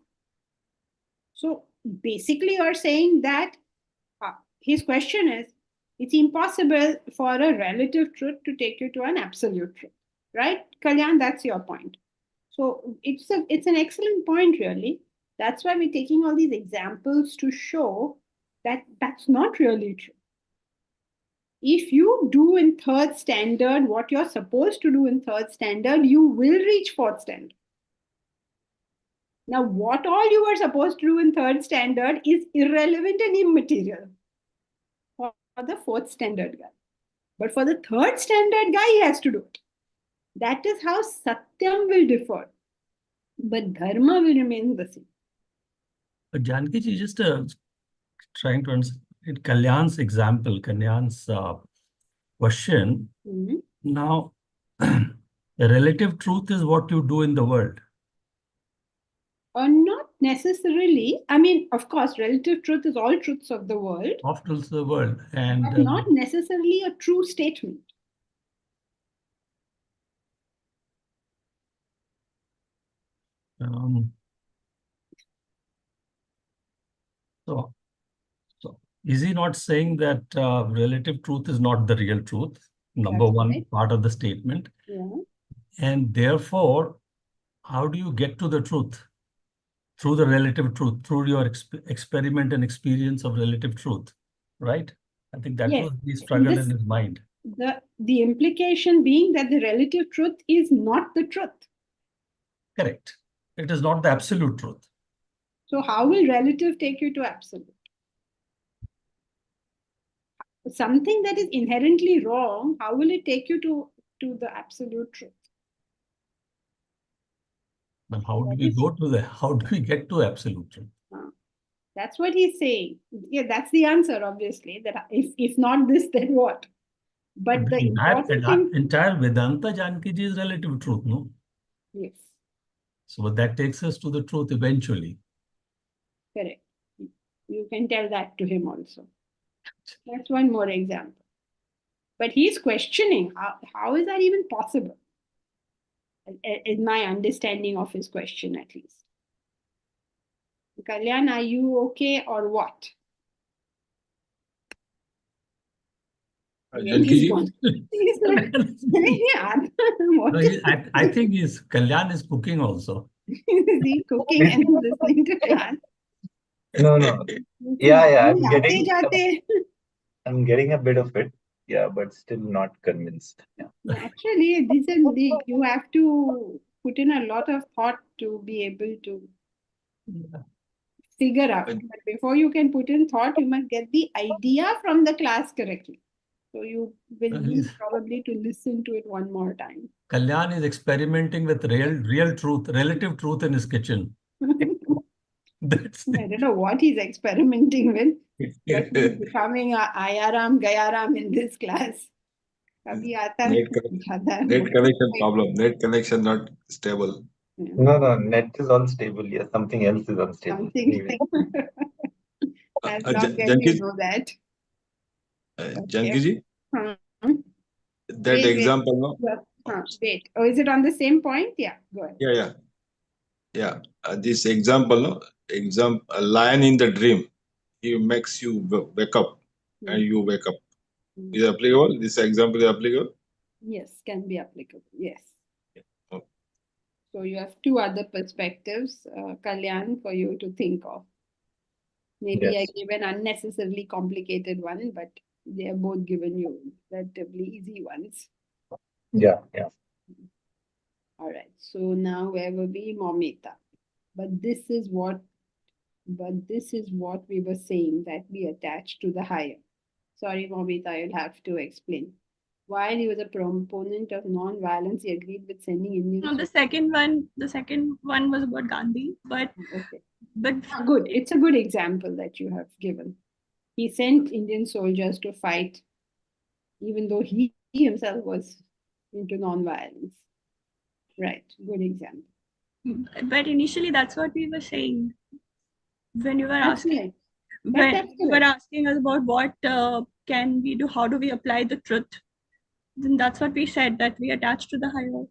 Speaker 1: So basically, you're saying that his question is, it's impossible for a relative truth to take you to an absolute truth, right? Kalyan, that's your point. So it's an excellent point, really. That's why we're taking all these examples to show that that's not really true. If you do in third standard what you're supposed to do in third standard, you will reach fourth standard. Now, what all you were supposed to do in third standard is irrelevant and immaterial for the fourth standard guy. But for the third standard guy, he has to do it. That is how Satyam will differ. But Dharma will remain the same.
Speaker 7: But Janki ji, just trying to understand Kalyan's example, Kalyan's question.
Speaker 1: Mm-hmm.
Speaker 7: Now, relative truth is what you do in the world.
Speaker 1: Or not necessarily. I mean, of course, relative truth is all truths of the world.
Speaker 7: Of truths of the world. And
Speaker 1: but not necessarily a true statement.
Speaker 7: So is he not saying that relative truth is not the real truth? Number
Speaker 1: That's
Speaker 7: one
Speaker 1: right.
Speaker 7: part of the statement.
Speaker 1: Yeah.
Speaker 7: And therefore, how do you get to the truth? Through the relative truth, through your experiment and experience of relative truth, right? I think that
Speaker 1: Yes.
Speaker 7: was the struggle
Speaker 1: This-
Speaker 7: in his mind.
Speaker 1: The implication being that the relative truth is not the truth.
Speaker 7: Correct. It is not the absolute truth.
Speaker 1: So how will relative take you to absolute? Something that is inherently wrong, how will it take you to the absolute truth?
Speaker 7: But how do
Speaker 1: That
Speaker 7: we
Speaker 1: is-
Speaker 7: go to the, how do we get to absolute truth?
Speaker 1: That's what he's saying. Yeah, that's the answer, obviously. That if not this, then what? But the important thing.
Speaker 7: Entire Vedanta, Janki ji, is relative truth, no?
Speaker 1: Yes,
Speaker 7: So that takes us to the truth eventually.
Speaker 1: correct. You can tell that to him also. That's one more example. But he's questioning how is that even possible? In my understanding of his question, at least. Kalyan, are you okay or what? Yeah,
Speaker 5: Janki
Speaker 1: he's
Speaker 5: ji?
Speaker 1: gone. He's like, yeah. What
Speaker 7: No,
Speaker 1: is
Speaker 7: I think Kalyan is cooking also.
Speaker 1: is he cooking and listening to class?
Speaker 6: No. Yeah, I'm getting a bit of it. Yeah, but still not convinced. Yeah.
Speaker 1: Actually, you have to put in a lot of thought to be able to figure out. But before you can put in thought, you must get the idea from the class correctly. So you will need probably to listen to it one more time.
Speaker 7: Kalyan is experimenting with real truth, relative truth in his kitchen.
Speaker 1: I don't know what he's experimenting with, but he's becoming a Ayaram Gayaram in this class.
Speaker 5: Net connection problem. Net connection not stable.
Speaker 6: No, net is all stable. Yeah, something else is unstable. Anyway.
Speaker 1: As long as you know that.
Speaker 5: Janki ji? That
Speaker 1: Wait.
Speaker 5: example, no?
Speaker 1: Wait. Oh, is it on the same point? Yeah, go ahead.
Speaker 5: Yeah. This example, no? A lion in the dream, he makes you wake up and you wake up. Is it applicable? This example is applicable?
Speaker 1: Yes, can be applicable. Yes.
Speaker 5: Okay.
Speaker 1: So you have two other perspectives, Kalyan, for you to think of. Maybe
Speaker 6: Yes.
Speaker 1: I gave an unnecessarily complicated one, but they are both given you relatively easy ones.
Speaker 6: Yeah.
Speaker 1: All right. So now where were we? Momita. But this is what we were saying, that we attach to the higher. Sorry, Momita, you'll have to explain. While he was a proponent of non-violence, he agreed with sending Indians.
Speaker 2: No, the second one was about Gandhi, but
Speaker 1: Okay.
Speaker 2: but
Speaker 1: Good. It's a good example that you have given. He sent Indian soldiers to fight, even though he himself was into non-violence. Right. Good example.
Speaker 2: but initially that's what we were saying when you were
Speaker 1: That's
Speaker 2: asking.
Speaker 1: right.
Speaker 2: When
Speaker 1: That's
Speaker 2: you were
Speaker 1: correct.
Speaker 2: asking us about what can we do, how do we apply the truth, then that's what we said, that we attach to the higher.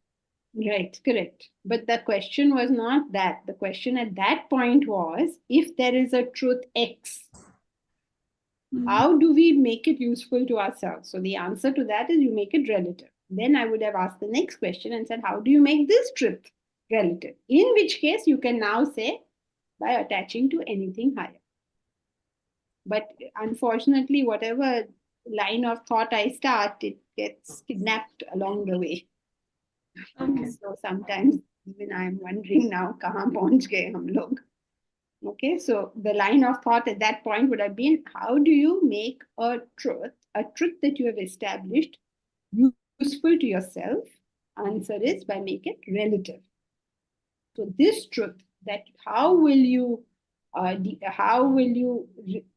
Speaker 1: Right, correct. But the question was not that. The question at that point was, if there is a truth X, how do we make it useful to ourselves? So the answer to that is you make it relative. Then I would have asked the next question and said, how do you make this truth relative? In which case you can now say by attaching to anything higher. But unfortunately, whatever line of thought I start, it gets kidnapped along the way.
Speaker 2: Okay.
Speaker 1: So sometimes even I'm wondering now, kahan pahunch gaye hum log? Okay, so the line of thought at that point would have been, how do you make a truth that you have established, useful to yourself? Answer is by make it relative. So this truth, that how will you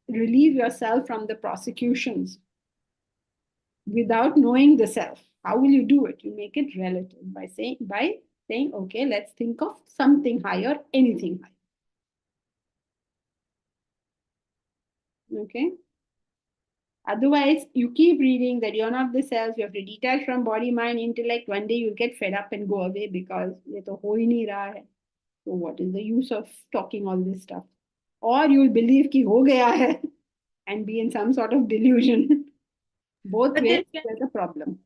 Speaker 1: relieve yourself from the prosecutions without knowing the self? How will you do it? You make it relative by saying, okay, let's think of something higher, anything higher. Okay. Otherwise, you keep reading that you're not the self, you have to detach from body, mind, intellect. One day you'll get fed up and go away because ye to ho hi nahi raha hai. So what is the use of talking all this stuff? Or you'll believe ki ho gaya hai and be in some sort of delusion. Both
Speaker 2: But
Speaker 1: ways, there's a problem.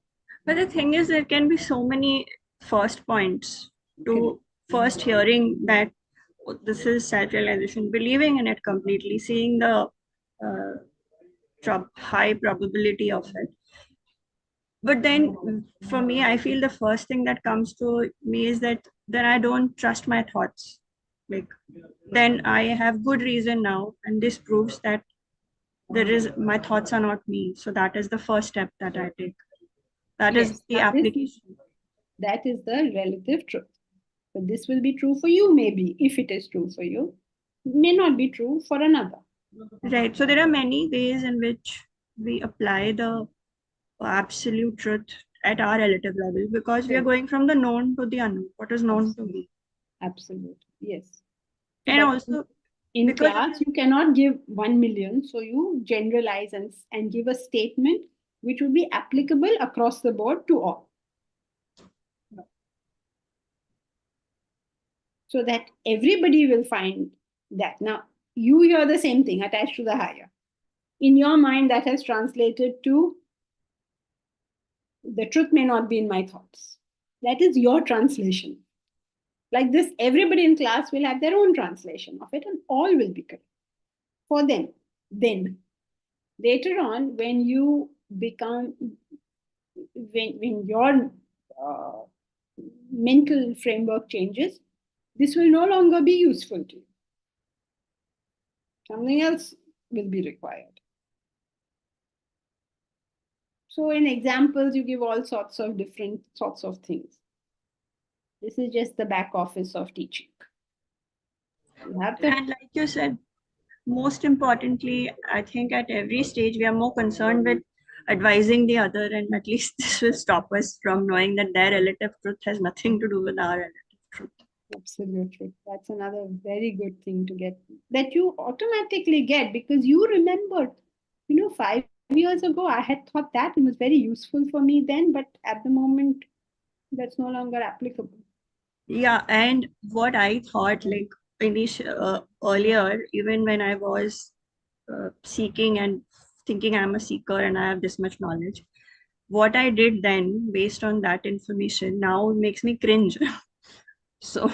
Speaker 2: But the thing is, there can be so many first points to first hearing that this is self-realization, believing in it completely, seeing the high probability of it. But then for me, I feel the first thing that comes to me is that then I don't trust my thoughts. Like, then I have good reason now, and this proves that my thoughts are not me. So that is the first step that I take. That is the application.
Speaker 1: That is the relative truth. But this will be true for you, maybe, if it is true for you. It may not be true for another.
Speaker 2: Right. So there are many ways in which we apply the absolute truth at our relative level, because we are going from the known to the unknown. What is known to me?
Speaker 1: Absolutely. Yes.
Speaker 2: And
Speaker 1: But
Speaker 2: also,
Speaker 1: in class, you cannot give 1 million. So you generalize and give a statement which would be applicable across the board to all. So that everybody will find that. Now, you hear the same thing attached to the higher. In your mind, that has translated to the truth may not be in my thoughts. That is your translation. Like this, everybody in class will have their own translation of it, and all will be correct for them. Then, later on, when you become, when your mental framework changes, this will no longer be useful to you. Something else will be required. So in examples, you give all sorts of different sorts of things. This is just the back office of teaching. You have
Speaker 2: and like you said, most importantly, I think at every stage we are more concerned with advising the other, and at least this will stop us from knowing that their relative truth has nothing to do with our relative truth.
Speaker 1: Absolutely. That's another very good thing to get, that you automatically get, because you remembered, 5 years ago, I had thought that it was very useful for me then, but at the moment, that's no longer applicable.
Speaker 2: Yeah, and what I thought, like earlier, even when I was seeking and thinking I'm a seeker and I have this much knowledge, what I did then, based on that information, now makes me cringe. So,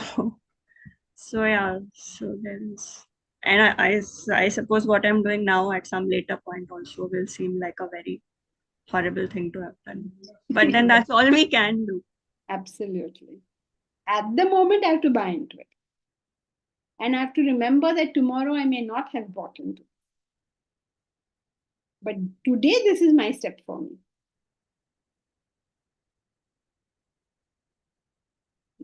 Speaker 2: yeah, so there's, and I suppose what I'm doing now at some later point also will seem like a very horrible thing to have done. But then that's all we can do.
Speaker 1: Absolutely. At the moment, I have to buy into it. And I have to remember that tomorrow I may not have bought into it. But today, this is my step for me.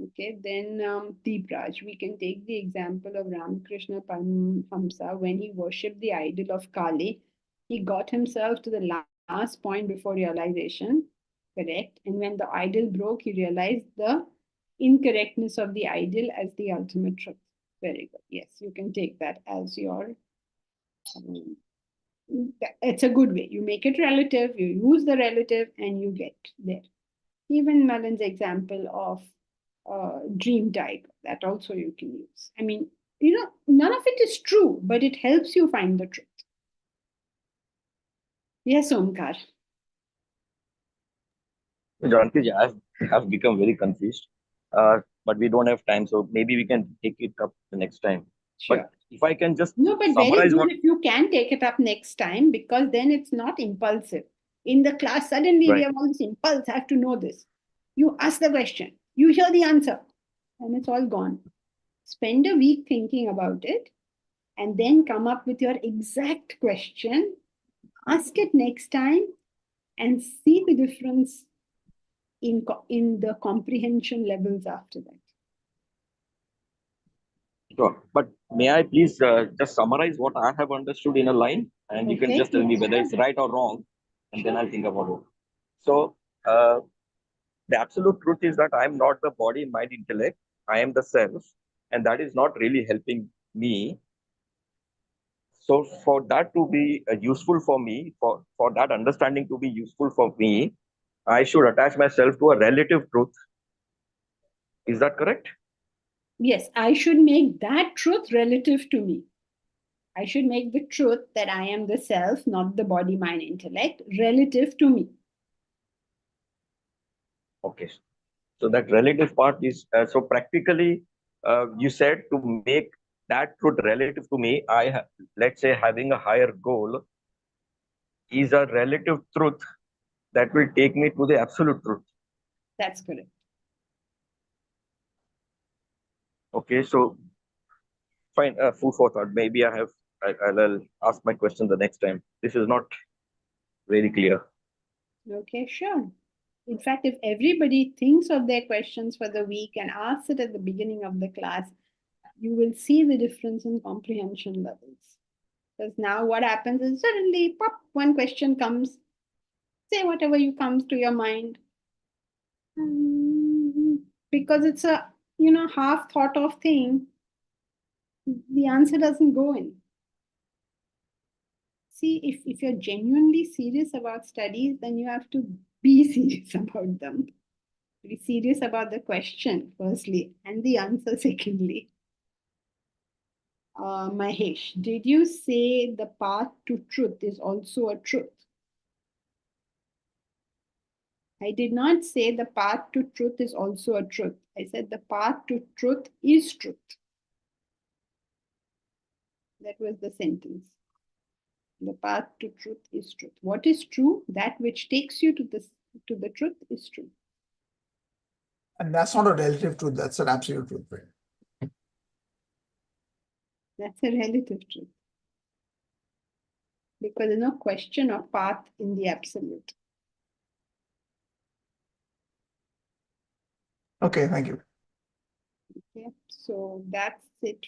Speaker 1: Okay, then Deepraj, we can take the example of Ramakrishna Paramahamsa. When he worshipped the idol of Kali, he got himself to the last point before realization, correct? And when the idol broke, he realized the incorrectness of the idol as the ultimate truth. Very good. Yes, you can take that as your, it's a good way. You make it relative, you use the relative, and you get there. Even Malin's example of dream tiger. That also you can use. I mean, none of it is true, but it helps you find the truth. Yes, Omkar.
Speaker 8: Janki, I've become very confused, but we don't have time, so maybe we can take it up the next time.
Speaker 1: Sure.
Speaker 8: But if I can just
Speaker 1: No, but very
Speaker 8: summarize
Speaker 1: good
Speaker 8: what,
Speaker 1: if you can take it up next time, because then it's not impulsive. In the class, suddenly we
Speaker 8: Right.
Speaker 1: have all this impulse, I have to know this. You ask the question, you hear the answer, and it's all gone. Spend a week thinking about it, and then come up with your exact question, ask it next time, and see the difference in the comprehension levels after that.
Speaker 8: sure. But may I please just summarize what I have understood in a line, and you can
Speaker 1: Okay,
Speaker 8: just tell me
Speaker 1: yes,
Speaker 8: whether
Speaker 1: sure.
Speaker 8: it's right or wrong, and then
Speaker 1: Sure.
Speaker 8: I'll think about it. So, the absolute truth is that I am not the body, mind, intellect. I am the self, and that is not really helping me. So, for that to be useful for me, for that understanding to be useful for me, I should attach myself to a relative truth. Is that correct?
Speaker 1: Yes, I should make that truth relative to me. I should make the truth that I am the self, not the body, mind, intellect, relative to me.
Speaker 8: Okay. So that relative part is so practically, you said to make that truth relative to me, let's say having a higher goal is a relative truth that will take me to the absolute truth.
Speaker 1: That's correct.
Speaker 8: Okay, so fine, food for thought. Maybe I'll ask my question the next time. This is not very clear.
Speaker 1: Okay, sure. In fact, if everybody thinks of their questions for the week and asks it at the beginning of the class, you will see the difference in comprehension levels. Because now what happens is suddenly, pop, one question comes, say whatever you comes to your mind. Because it's a half thought of thing, the answer doesn't go in. See, if you're genuinely serious about studies, then you have to be serious about them. Be serious about the question, firstly, and the answer, secondly. Mahesh, did you say the path to truth is also a truth? I did not say the path to truth is also a truth. I said the path to truth is truth. That was the sentence. The path to truth is truth. What is true? That which takes you to the truth is true.
Speaker 9: And that's not a relative truth, that's an absolute truth. Right?
Speaker 1: That's a relative truth. Because there's no question of path in the absolute.
Speaker 9: Okay, thank you.
Speaker 1: Okay, so that's it